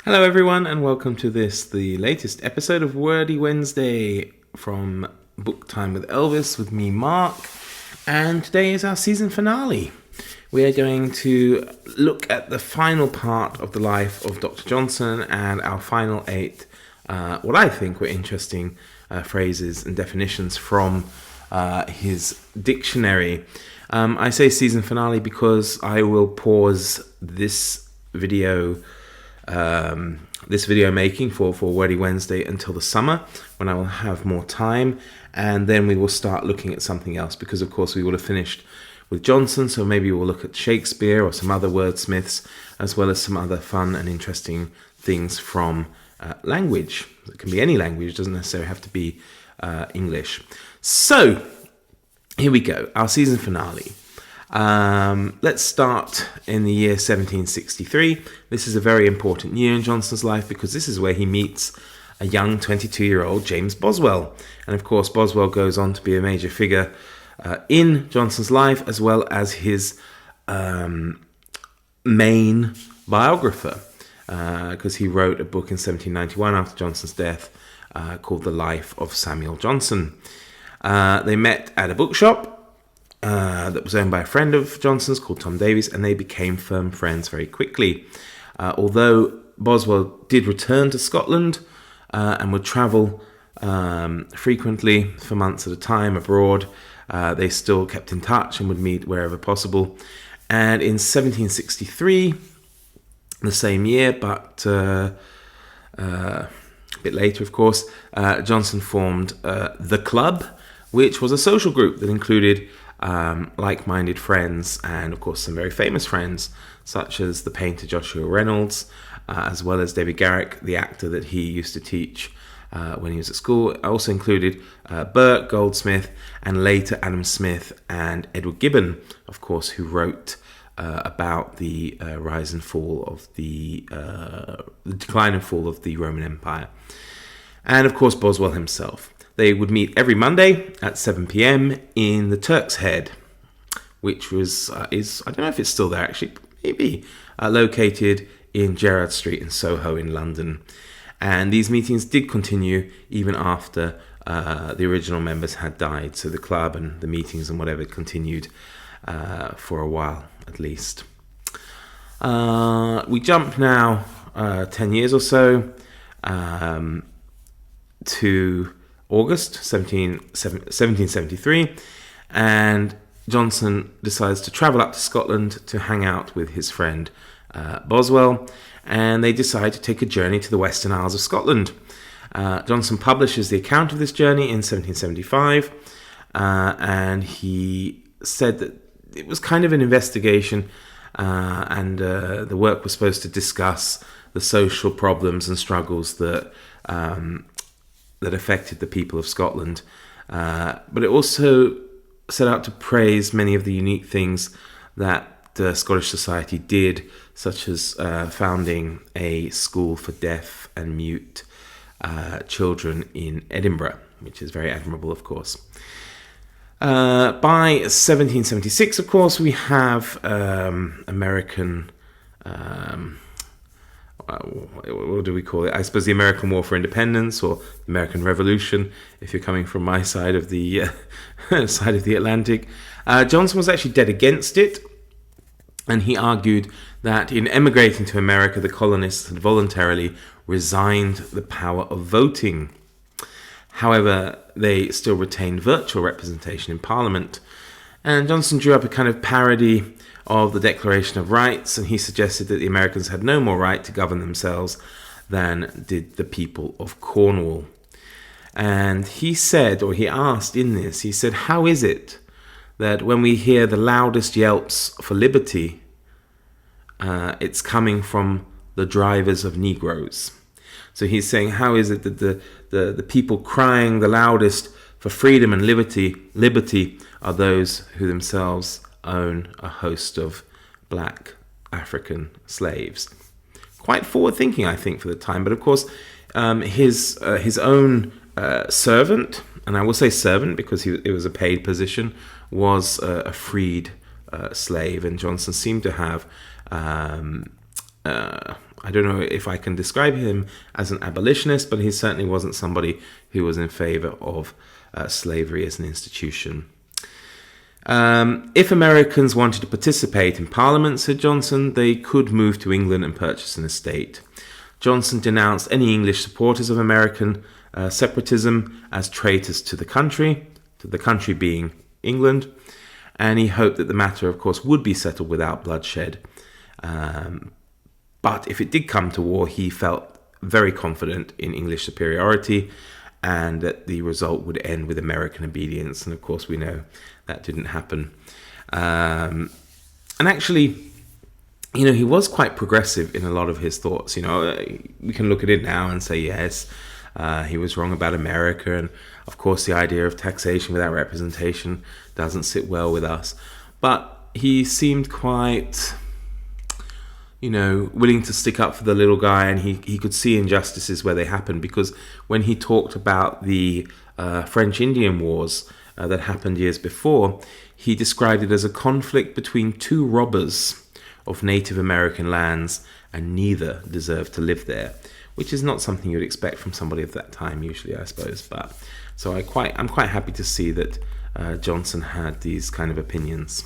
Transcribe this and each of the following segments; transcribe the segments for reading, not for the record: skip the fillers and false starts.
Hello everyone and welcome to the latest episode of Wordy Wednesday from Book Time with Elvis with me, Mark, and today is our season finale. We are going to look at the final part of the life of Dr. Johnson and our final 8, what I think were interesting phrases and definitions from his dictionary. I say season finale because I will pause this video making for Wordy Wednesday until the summer when I will have more time, and then we will start looking at something else because of course we will have finished with Johnson, so maybe we'll look at Shakespeare or some other wordsmiths as well as some other fun and interesting things from language. It can be any language, it doesn't necessarily have to be English. So here we go, our season finale. Let's start in the year 1763. This is a very important year in Johnson's life because this is where he meets a young 22-year-old James Boswell. And of course, Boswell goes on to be a major figure in Johnson's life as well as his main biographer, because he wrote a book in 1791 after Johnson's death called The Life of Samuel Johnson. They met at a bookshop that was owned by a friend of Johnson's called Tom Davies, and they became firm friends very quickly. Although Boswell did return to Scotland and would travel frequently for months at a time abroad, they still kept in touch and would meet wherever possible. And in 1763, the same year, but a bit later, of course, Johnson formed The Club, which was a social group that included like-minded friends and of course some very famous friends such as the painter Joshua Reynolds, as well as David Garrick, the actor that he used to teach when he was at school. It also included Burke, Goldsmith, and later Adam Smith and Edward Gibbon, of course, who wrote about the rise and fall of the decline and fall of the Roman Empire, and of course Boswell himself. They would meet every Monday at 7 p.m. in the Turk's Head, which was, I don't know if it's still there actually, maybe, located in Gerrard Street in Soho in London. And these meetings did continue even after the original members had died. So the club and the meetings and whatever continued for a while at least. We jump now 10 years or so to August 1773, and Johnson decides to travel up to Scotland to hang out with his friend Boswell, and they decide to take a journey to the Western Isles of Scotland. Johnson publishes the account of this journey in 1775, and he said that it was kind of an investigation, and the work was supposed to discuss the social problems and struggles that affected the people of Scotland, but it also set out to praise many of the unique things that Scottish society did, such as founding a school for deaf and mute children in Edinburgh, which is very admirable, of course. By 1776, of course, we have American... what do we call it? I suppose the American War for Independence, or American Revolution, if you're coming from my side of the side of the Atlantic. Johnson was actually dead against it, and he argued that in emigrating to America, the colonists had voluntarily resigned the power of voting. However, they still retained virtual representation in Parliament, and Johnson drew up a kind of parody of the Declaration of Rights, and he suggested that the Americans had no more right to govern themselves than did the people of Cornwall. And he said, or he asked in this, he said, how is it that when we hear the loudest yelps for liberty, it's coming from the drivers of Negroes? So he's saying, how is it that the people crying the loudest for freedom and liberty are those who themselves own a host of black African slaves? Quite forward-thinking, I think, for the time. But of course, his own servant, and I will say servant because it was a paid position, was a freed slave, and Johnson seemed to have, I I don't know if I can describe him as an abolitionist, but he certainly wasn't somebody who was in favor of slavery as an institution. If Americans wanted to participate in Parliament, said Johnson, they could move to England and purchase an estate. Johnson denounced any English supporters of American separatism as traitors to the country being England, and he hoped that the matter, of course, would be settled without bloodshed. But if it did come to war, he felt very confident in English superiority and that the result would end with American obedience. And of course, we know that didn't happen. And actually, he was quite progressive in a lot of his thoughts. We can look at it now and say, yes, he was wrong about America. And of course, the idea of taxation without representation doesn't sit well with us. But he seemed quite, willing to stick up for the little guy, and he could see injustices where they happened, because when he talked about the French Indian Wars that happened years before, he described it as a conflict between two robbers of Native American lands, and neither deserved to live there, which is not something you'd expect from somebody of that time usually, I suppose. But so I'm quite happy to see that Johnson had these kind of opinions.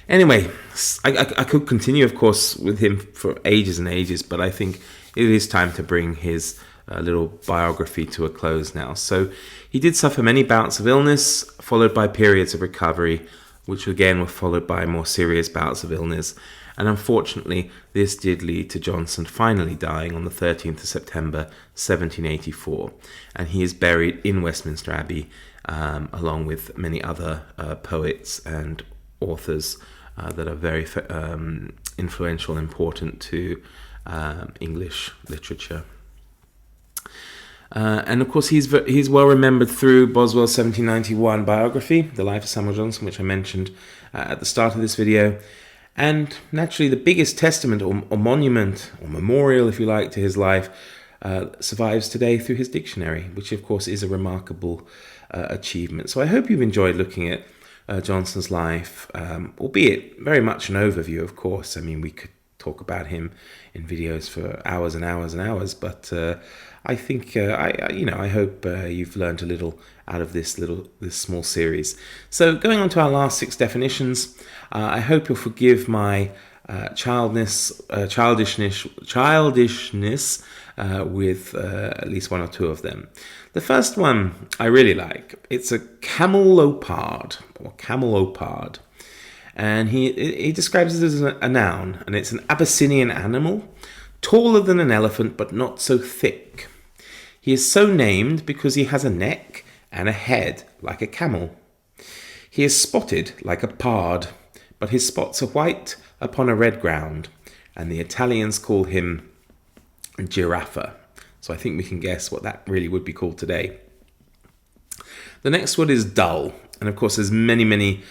Anyway, I could continue, of course, with him for ages and ages, but I think it is time to bring his little biography to a close now. So he did suffer many bouts of illness, followed by periods of recovery, which again were followed by more serious bouts of illness. And unfortunately, this did lead to Johnson finally dying on the 13th of September, 1784. And he is buried in Westminster Abbey, along with many other poets and authors that are very influential and important to English literature. And of course, he's well remembered through Boswell's 1791 biography, The Life of Samuel Johnson, which I mentioned at the start of this video. And naturally, the biggest testament or monument or memorial, if you like, to his life survives today through his dictionary, which of course is a remarkable achievement. So I hope you've enjoyed looking at Johnson's life, albeit very much an overview, of course. I mean, we could talk about him in videos for hours and hours and hours, but I think I hope you've learned a little out of this small series. So going on to our last 6 definitions, I hope you'll forgive my childishness with at least 1 or 2 of them. The first one I really like. It's a CAMELOPARD or CAMELOPARD. And he describes it as a noun, and it's an Abyssinian animal, taller than an elephant but not so thick. He is so named because he has a neck and a head like a camel. He is spotted like a pard, but his spots are white upon a red ground, and the Italians call him giaraffa. So I think we can guess what that really would be called today. The next word is dull, and of course there's many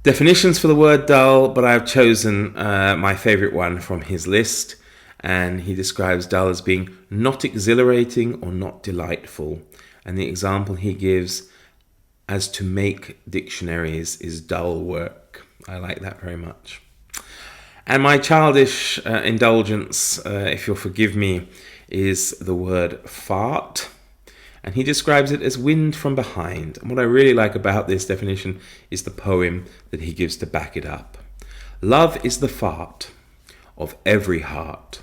definitions for the word dull, but I've chosen my favorite one from his list, and he describes dull as being not exhilarating or not delightful. And the example he gives as to make dictionaries is dull work. I like that very much. And my childish indulgence, if you'll forgive me, is the word fart. And he describes it as wind from behind. And what I really like about this definition is the poem that he gives to back it up. Love is the fart of every heart.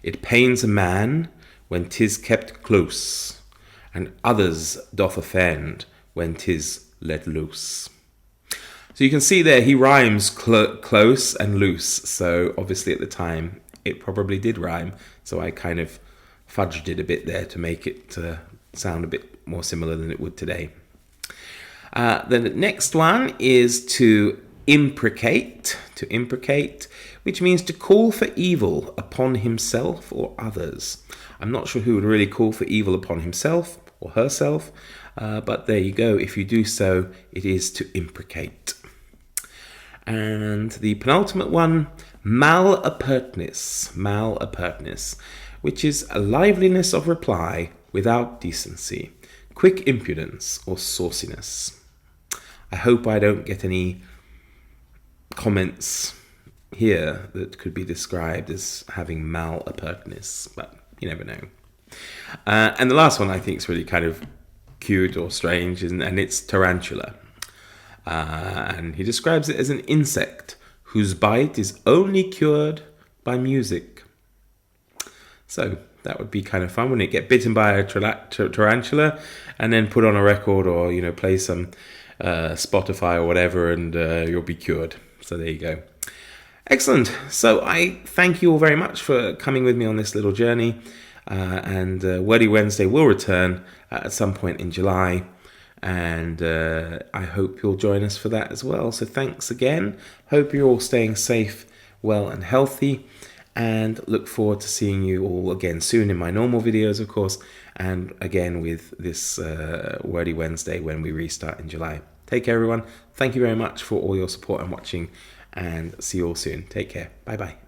It pains a man when 'tis kept close, and others doth offend when 'tis let loose. So you can see there he rhymes close and loose. So obviously at the time it probably did rhyme. So I kind of fudged it a bit there to make it sound a bit more similar than it would today. The next one is to imprecate, which means to call for evil upon himself or others. I'm not sure who would really call for evil upon himself or herself, but there you go. If you do so, it is to imprecate. And the penultimate one, malapertness, which is a liveliness of reply without decency, quick impudence or sauciness. I hope I don't get any comments here that could be described as having malapertness, but you never know. And the last one I think is really kind of cute or strange, and it's tarantula. And he describes it as an insect whose bite is only cured by music. So that would be kind of fun, wouldn't it? Get bitten by a tarantula and then put on a record or, play some Spotify or whatever, and you'll be cured. So there you go. Excellent. So I thank you all very much for coming with me on this little journey. And Wordy Wednesday will return at some point in July. And I hope you'll join us for that as well. So thanks again. Hope you're all staying safe, well and healthy. And look forward to seeing you all again soon in my normal videos, of course. And again with this Wordy Wednesday when we restart in July. Take care, everyone. Thank you very much for all your support and watching. And see you all soon. Take care. Bye-bye.